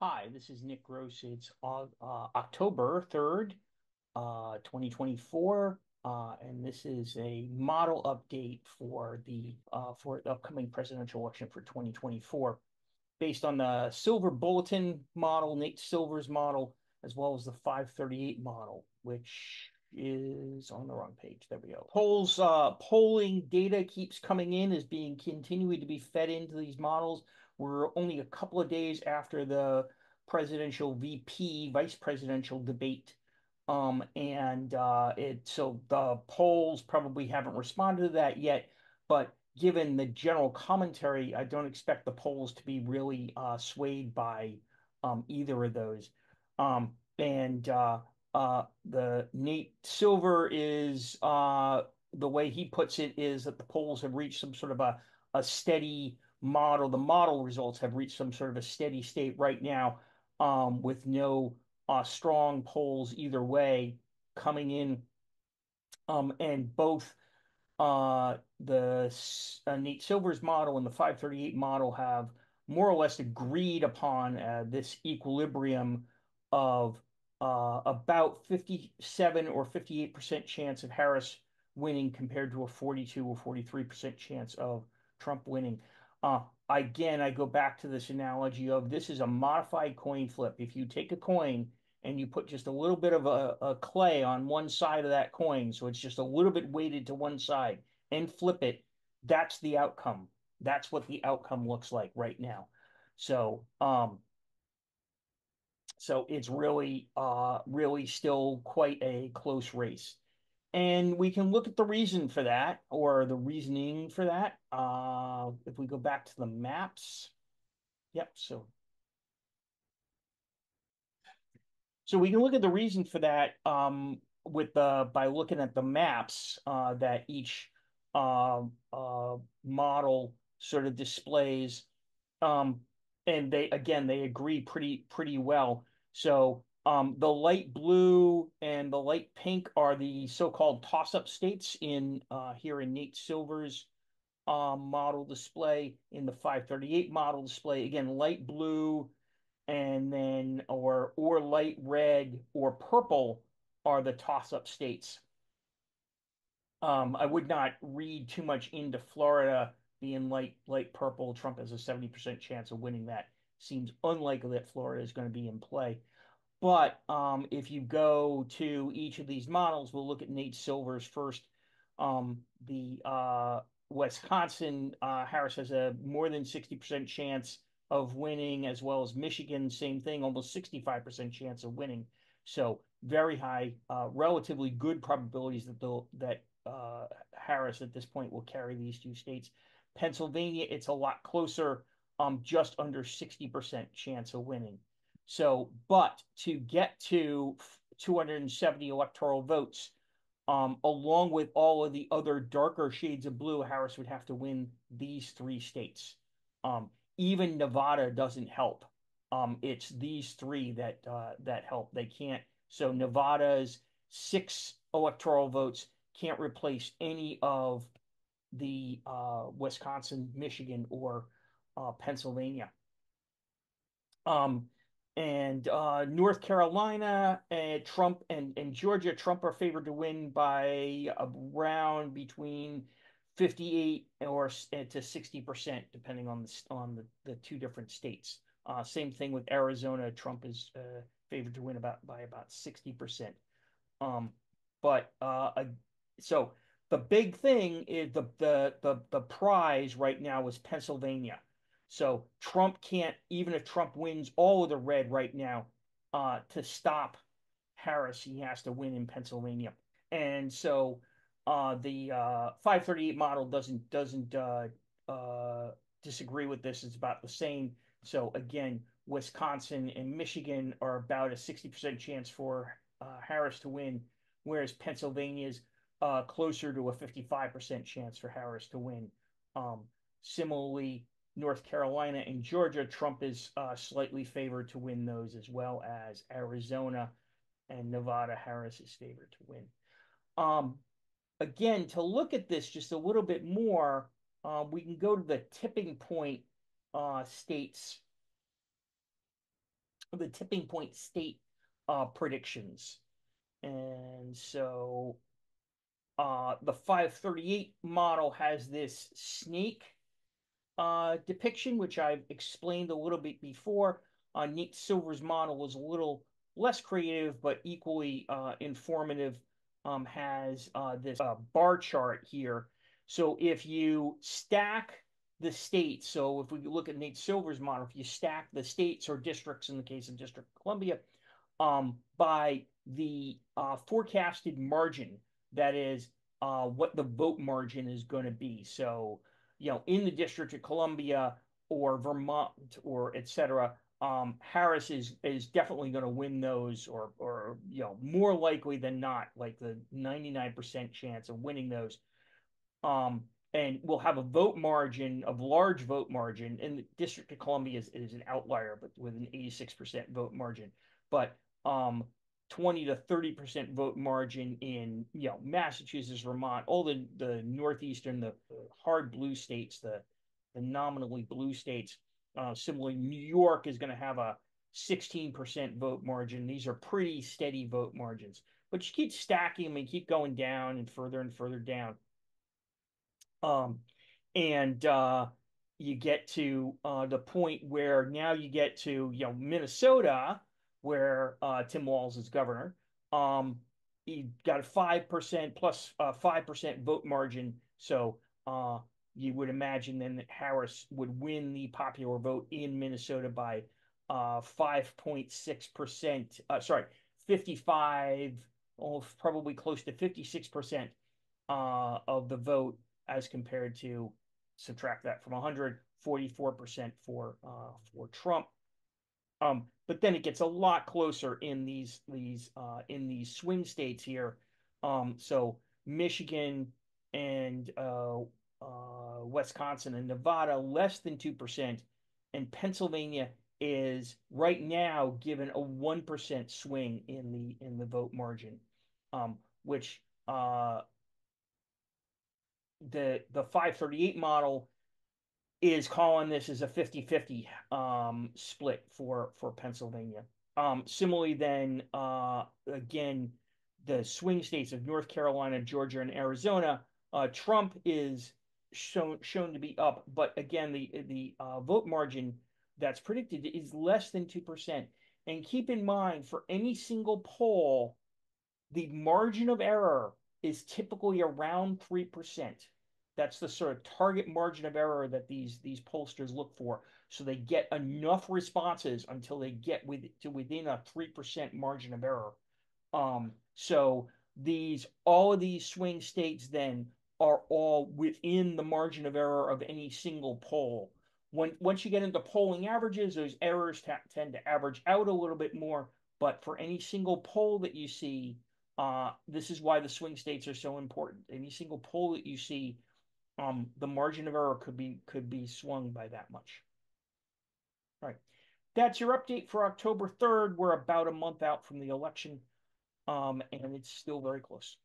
Hi, this is Nick Gross. It's October 3rd, 2024, and this is a model update for the upcoming presidential election for 2024, based on the Silver Bulletin model, Nate Silver's model, as well as the 538 model, which is on the wrong page. There we go. Polling data keeps coming in, is being continuing to be fed into these models. We're only a couple of days after the presidential vice presidential debate. And so the polls probably haven't responded to that yet, but given the general commentary, I don't expect the polls to be really swayed by either of those. And the Nate Silver is the way he puts it is that the polls have reached some sort of a steady model. The model results have reached some sort of a steady state right now, with no strong polls either way coming in. And both the Nate Silver's model and the 538 model have more or less agreed upon this equilibrium of about 57 or 58% chance of Harris winning compared to a 42 or 43% chance of Trump winning. Again, I go back to this analogy of this is a modified coin flip. If you take a coin and you put just a little bit of a clay on one side of that coin, so it's just a little bit weighted to one side, and flip it, that's the outcome. That's what the outcome looks like right now. So, so it's really still quite a close race. And we can look at the reason for that, or the reasoning for that. If we go back to the maps. Yep, so we can look at the reason for that, with the by looking at the maps that each model sort of displays. Um, and they agree pretty well. So the light blue and the light pink are the so-called toss-up states in here in Nate Silver's model display. In the 538 model display, again, light blue and then or light red or purple are the toss-up states. I would not read too much into Florida being light purple. Trump has a 70% chance of winning that. Seems unlikely that Florida is going to be in play. But if you go to each of these models, we'll look at Nate Silver's first. The Wisconsin, Harris has a more than 60% chance of winning, as well as Michigan, same thing, almost 65% chance of winning. So very high, relatively good probabilities that Harris at this point will carry these two states. Pennsylvania, it's a lot closer, just under 60% chance of winning. So, but to get to 270 electoral votes, along with all of the other darker shades of blue, Harris would have to win these three states. Even Nevada doesn't help. It's these three that help. They can't. So Nevada's six electoral votes can't replace any of the Wisconsin, Michigan, or Pennsylvania. Um, and North Carolina, Trump and Georgia, Trump are favored to win by around between 58 to 60%, depending on the two different states. Same thing with Arizona. Trump is favored to win by about 60%. Um, but so the big thing is the prize right now is Pennsylvania. So Trump can't, even if Trump wins all of the red right now, to stop Harris, he has to win in Pennsylvania. And so the 538 model doesn't disagree with this. It's about the same. So again, Wisconsin and Michigan are about a 60% chance for Harris to win, whereas Pennsylvania's closer to a 55% chance for Harris to win. Um, Similarly, North Carolina and Georgia, Trump is slightly favored to win those, as well as Arizona and Nevada. Harris is favored to win. Um, Again, to look at this just a little bit more, we can go to the tipping point states. the tipping point state predictions. And so the 538 model has this snake depiction, which I've explained a little bit before. Nate Silver's model is a little less creative, but equally informative. Has this bar chart here. So if you stack the states, so if we look at Nate Silver's model, if you stack the states or districts in the case of District of Columbia, by the forecasted margin, that is what the vote margin is going to be. So in the District of Columbia or Vermont or et cetera, Harris is definitely going to win those, or more likely than not, like the 99% chance of winning those. And we'll have a vote margin of large vote margin. And the District of Columbia is an outlier, but with an 86% vote margin. But 20 to 30% vote margin in Massachusetts, Vermont, all the northeastern, the hard blue states, the nominally blue states. Similarly, New York is going to have a 16% vote margin. These are pretty steady vote margins, but you keep stacking them and keep going down and further down. Um, and you get to the point where now you get to Minnesota, where Tim Walz is governor. He got a 5% plus 5% vote margin, so you would imagine then that Harris would win the popular vote in Minnesota by 5.6%. Sorry, 55, oh, probably close to 56% of the vote, as compared to, subtract that from 100, 44% for Trump. But then it gets a lot closer in these swing states here. So Michigan and Wisconsin and Nevada less than 2%, and Pennsylvania is right now given a 1% swing in the vote margin, which the 538 model is calling this as a 50-50 split for Pennsylvania. Similarly, then again, the swing states of North Carolina, Georgia, and Arizona, Trump is shown to be up, but again, the vote margin that's predicted is less than 2%. And keep in mind, for any single poll, the margin of error is typically around 3%. That's the sort of target margin of error that these pollsters look for. So they get enough responses until they get to within a 3% margin of error. So all of these swing states then are all within the margin of error of any single poll. Once you get into polling averages, those errors tend to average out a little bit more. But for any single poll that you see, this is why the swing states are so important. Any single poll that you see, the margin of error could be swung by that much. All right. That's your update for October 3rd. We're about a month out from the election, and it's still very close.